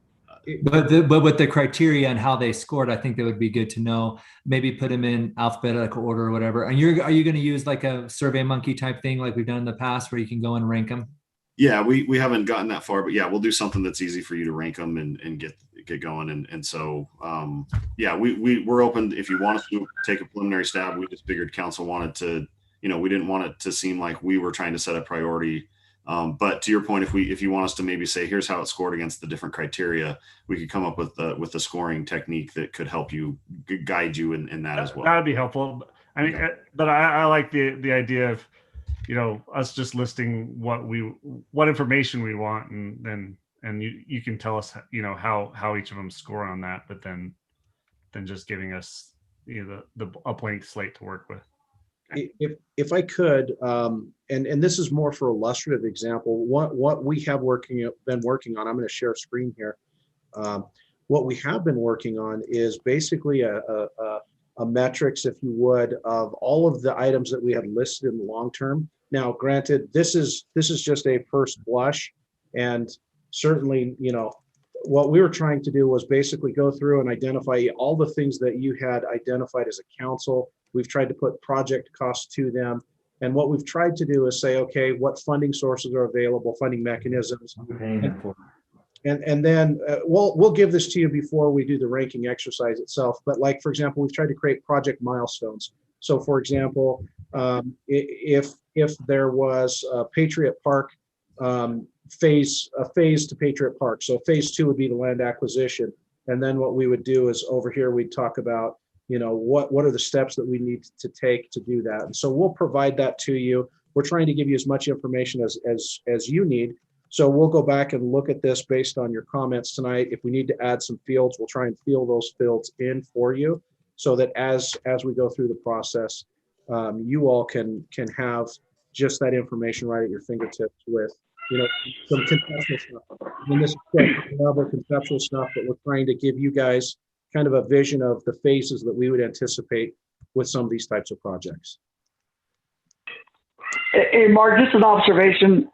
But with the criteria and how they scored, I think that would be good to know. Maybe put them in alphabetical order or whatever. And are you going to use like a Survey Monkey type thing like we've done in the past where you can go and rank them? Yeah, we haven't gotten that far, but yeah, we'll do something that's easy for you to rank them and get going. And so, yeah, we're open. If you want us to take a preliminary stab, we just figured council wanted to, we didn't want it to seem like we were trying to set a priority. But to your point, if you want us to maybe say, here's how it scored against the different criteria, we could come up with the scoring technique that could help you guide you in that as well. That would be helpful. I mean, but I like the idea of, us just listing what information we want, and you can tell us, how each of them score on that, but then just giving us, a blank slate to work with. If I could, and this is more for illustrative example, what we have been working on, I'm going to share a screen here. What we have been working on is basically a metrics, if you would, of all of the items that we have listed in the long term. Now, granted, this is just a first blush, and certainly, you know, what we were trying to do was basically go through and identify all the things that you had identified as a council. We've tried to put project costs to them. And what we've tried to do is say, okay, what funding sources are available, funding mechanisms. And then we'll give this to you before we do the ranking exercise itself. But like, for example, we've tried to create project milestones. So for example, if there was a Patriot Park phase to Patriot Park. So phase 2 would be the land acquisition. And then what we would do is over here, we'd talk about, you know, what are the steps that we need to take to do that. And so we'll provide that to you. We're trying to give you as much information as you need. So we'll go back and look at this based on your comments tonight. If we need to add some fields, we'll try and fill those fields in for you so that as we go through the process, you all can have just that information right at your fingertips with, you know, some conceptual stuff. And this is level conceptual stuff, but we're trying to give you guys kind of a vision of the phases that we would anticipate with some of these types of projects. Hey, Mark, just an observation.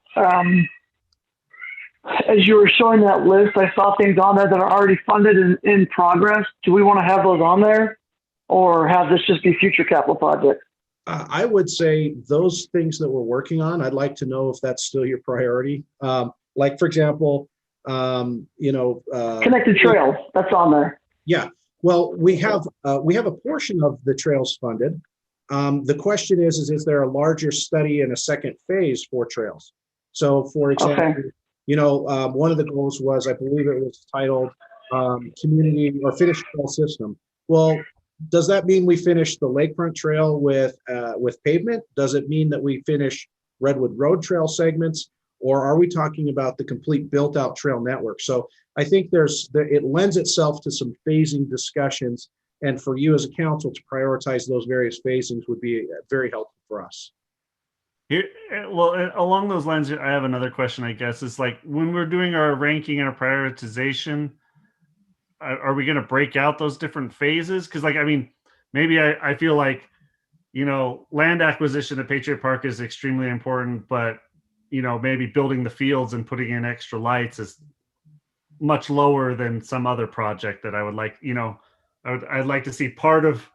As you were showing that list, I saw things on there that are already funded and in progress. Do we want to have those on there, or have this just be future capital projects? I would say those things that we're working on, I'd like to know if that's still your priority. Like, for example, you know, Connected Trails, that's on there. Yeah, well, we have a portion of the trails funded. The question is there a larger study and a second phase for trails? So, for example, okay, you know, one of the goals was, I believe it was titled Community or Finished Trail System. Well, does that mean we finish the Lakefront Trail with pavement? Does it mean that we finish Redwood Road Trail segments? Or are we talking about the complete built out trail network? So I think it lends itself to some phasing discussions. And for you as a council to prioritize those various phasings would be very helpful for us. Here, well, along those lines, I have another question, I guess. It's like, when we're doing our ranking and our prioritization, are we going to break out those different phases? Because, like, I mean, maybe I feel like, you know, land acquisition at Patriot Park is extremely important, but, you know, maybe building the fields and putting in extra lights is much lower than some other project that I would like, you know, I'd like to see part of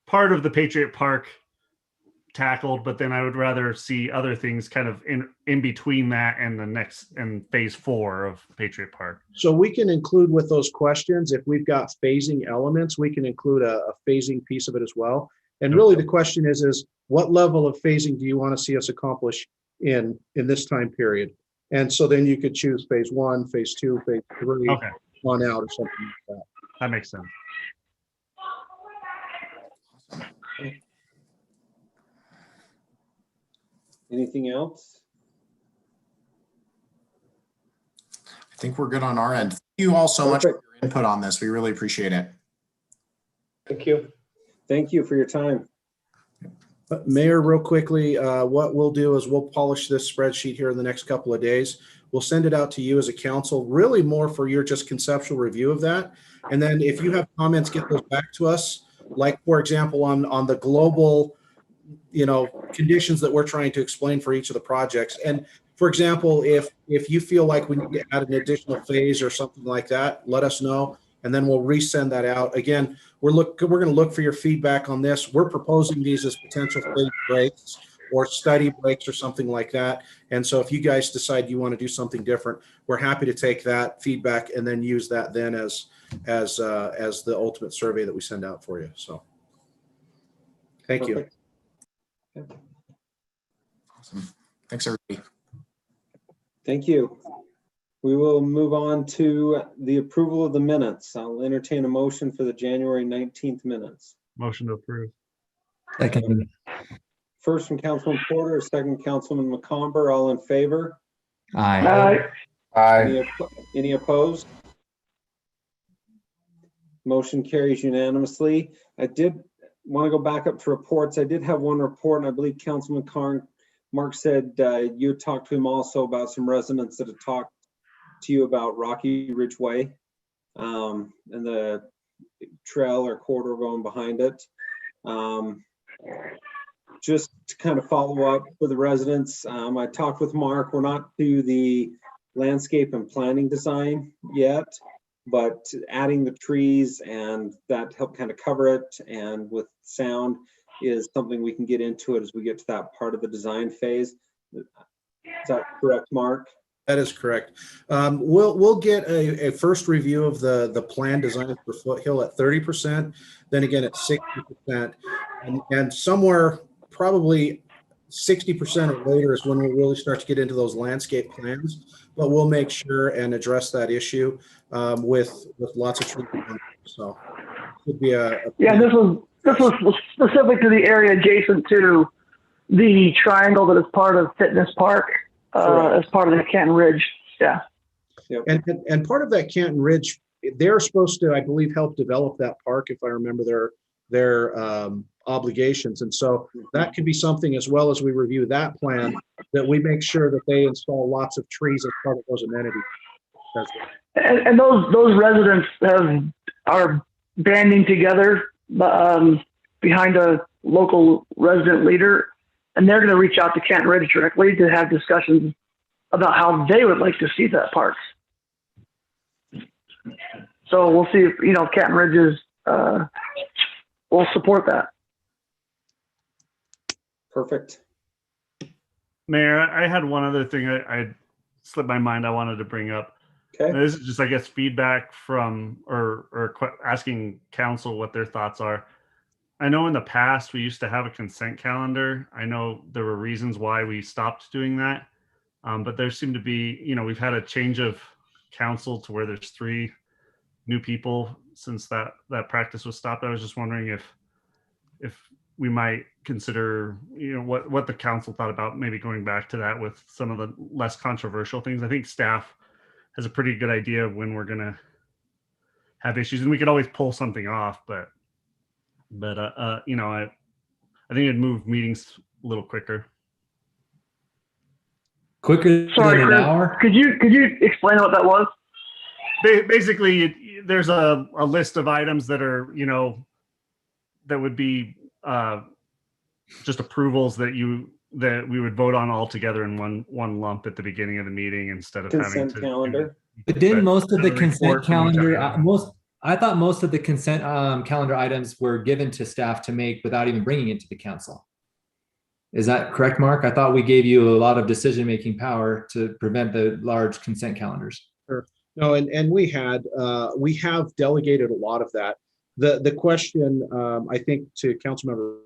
the Patriot Park tackled, but then I would rather see other things kind of in between that and the next and phase 4 of Patriot Park. So we can include with those questions, if we've got phasing elements, we can include a phasing piece of it as well. And really the question is what level of phasing do you want to see us accomplish in this time period? And so then you could choose phase 1, phase 2, phase 3 on out or something like that. That makes sense. Anything else? I think we're good on our end. Thank you all so much for your input on this. We really appreciate it. Thank you. Thank you for your time. Mayor, real quickly, what we'll do is we'll polish this spreadsheet here in the next couple of days. We'll send it out to you as a council, really more for your just conceptual review of that. And then if you have comments, get those back to us. Like, for example, on the global, you know, conditions that we're trying to explain for each of the projects. And for example, if you feel like we need to add an additional phase or something like that, let us know, and then we'll resend that out. Again, we're going to look for your feedback on this. We're proposing these as potential phase breaks or study breaks or something like that. And so if you guys decide you want to do something different, we're happy to take that feedback and then use that then as the ultimate survey that we send out for you. So thank you. Awesome. Thanks, everybody. Thank you. We will move on to the approval of the minutes. I'll entertain a motion for the January 19th minutes. Motion to approve. Second. First from Councilman Porter, second Councilman McComber. All in favor? Aye. Aye. Any opposed? Motion carries unanimously. I did want to go back up to reports. I did have one report, and I believe Councilman Mark said you talked to him also about some residents that had talked to you about Rocky Ridge Way and the trail or corridor going behind it. Just to kind of follow up for the residents, I talked with Mark. We're not to the landscape and planning design yet, but adding the trees and that help kind of cover it, and with sound is something we can get into it as we get to that part of the design phase. Is that correct, Mark? That is correct. We'll get a first review of the plan design for Foothill at 30%, then again at 60%, and somewhere probably 60% or later is when we'll really start to get into those landscape plans. But we'll make sure and address that issue with lots of treatment. So it could be yeah. This was specific to the area adjacent to the triangle that is part of Fitness Park. As part of the Canton Ridge, yeah. Yep. And part of that Canton Ridge, they're supposed to, I believe, help develop that park, if I remember their obligations. And so that could be something, as well as we review that plan, that we make sure that they install lots of trees as part of those amenities. And those residents are banding together behind a local resident leader. And they're going to reach out to Canton Ridge directly to have discussions about how they would like to see that park. So we'll see if, Canton Ridge will support that. Perfect. Mayor, I had one other thing I slipped my mind I wanted to bring up. Okay. This is just, I guess, feedback from or asking council what their thoughts are. I know in the past we used to have a consent calendar. I know there were reasons why we stopped doing that, but there seemed to be, we've had a change of council to where there's 3 new people since that practice was stopped. I was just wondering if we might consider, what the council thought about maybe going back to that with some of the less controversial things. I think staff has a pretty good idea of when we're gonna have issues, and we could always pull something off, but I think it'd move meetings a little quicker. Quicker Sorry, than Chris, an hour? Could you explain what that was? Basically, there's a list of items that are, that would be just approvals that we would vote on all together in one lump at the beginning of the meeting instead of having Consent calendar. But didn't most of the consent report from each calendar, item. I thought most of the consent calendar items were given to staff to make without even bringing it to the council. Is that correct, Mark? I thought we gave you a lot of decision-making power to prevent the large consent calendars. Sure. No, and we have delegated a lot of that. The question, I think, to Councilmember.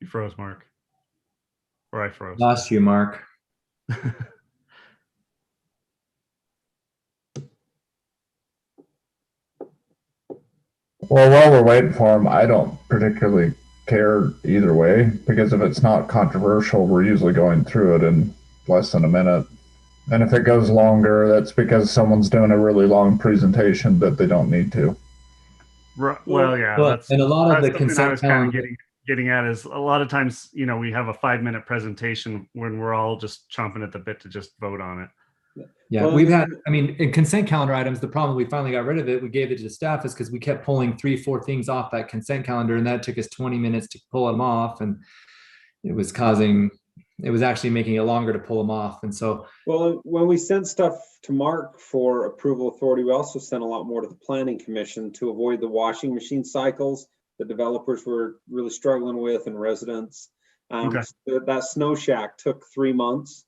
You froze, Mark. Or I froze. Lost you, Mark. Well, while we're waiting for him, I don't particularly care either way, because if it's not controversial, we're usually going through it in less than a minute. And if it goes longer, that's because someone's doing a really long presentation that they don't need to. Well, yeah. But, and a lot of the consent I was kind of calendar. getting at is a lot of times, we have a 5-minute presentation when we're all just chomping at the bit to just vote on it. Yeah, Well, we've had, in consent calendar items, the problem we finally got rid of it, we gave it to the staff, is because we kept pulling 3-4 things off that consent calendar, and that took us 20 minutes to pull them off, and it was actually making it longer to pull them off. And so, Well, when we sent stuff to Mark for approval authority, we also sent a lot more to the planning commission to avoid the washing machine cycles the developers were really struggling with, and residents. Okay. That snow shack took 3 months.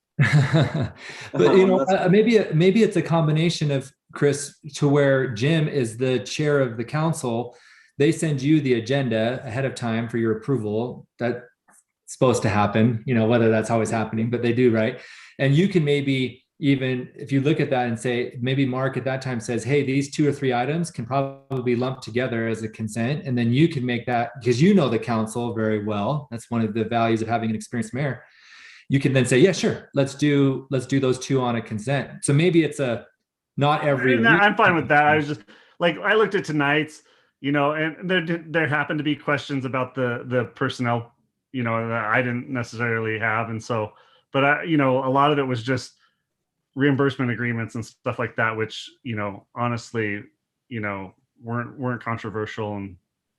but maybe it's a combination of, Chris, to where Jim is the chair of the council. They send you the agenda ahead of time for your approval. That's supposed to happen, whether that's always happening, but they do, right? And you can maybe, even if you look at that and say, maybe Mark at that time says, hey, these 2 or 3 items can probably be lumped together as a consent. And then you can make that, because the council very well. That's one of the values of having an experienced mayor. You can then say, yeah, sure, let's do those 2 on a consent. So maybe it's not every week. I'm fine with that. I was just like, I looked at tonight's, and there happened to be questions about the personnel, that I didn't necessarily have. And so, but a lot of it was just, reimbursement agreements and stuff like that, which, honestly, weren't controversial. And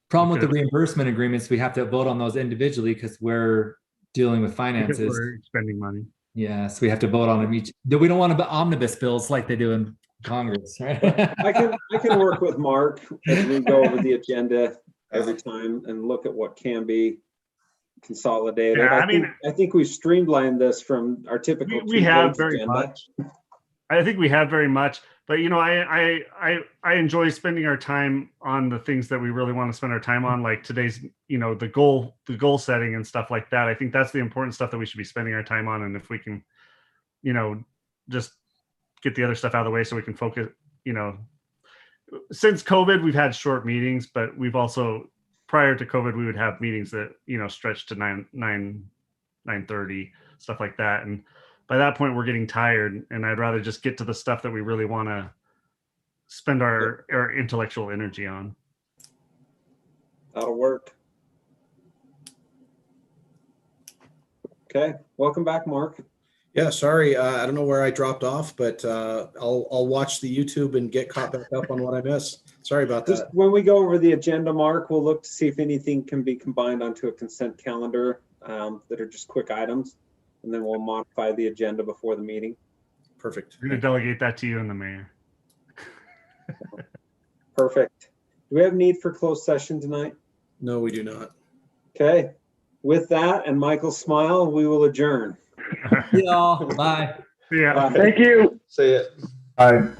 Problem with the reimbursement agreements, we have to vote on those individually because we're dealing with finances. We're spending money. Yeah, so we have to vote on them each. We don't want to omnibus bills like they do in Congress, right? I can work with Mark as we go over the agenda every time and look at what can be consolidated. Yeah, I think we've streamlined this from our typical. We have very agenda. much. I think we have very much, but I enjoy spending our time on the things that we really want to spend our time on, like today's, the goal setting and stuff like that. I think that's the important stuff that we should be spending our time on. And if we can, just get the other stuff out of the way so we can focus, since COVID, we've had short meetings, but we've also, prior to COVID, we would have meetings that, stretched to 9:30, stuff like that. And by that point, we're getting tired, and I'd rather just get to the stuff that we really want to spend our intellectual energy on. That'll work. Okay, welcome back, Mark. Yeah, sorry, I don't know where I dropped off, but I'll watch the YouTube and get caught back up on what I missed. Sorry about Just that. when we go over the agenda, Mark, we'll look to see if anything can be combined onto a consent calendar that are just quick items, and then we'll modify the agenda before the meeting. Perfect. I'm going to delegate that to you and the mayor. Perfect. Do we have need for closed session tonight? No, we do not. Okay. With that and Michael's smile, we will adjourn. Yeah. Bye. Yeah. Thank you. Say it. All right.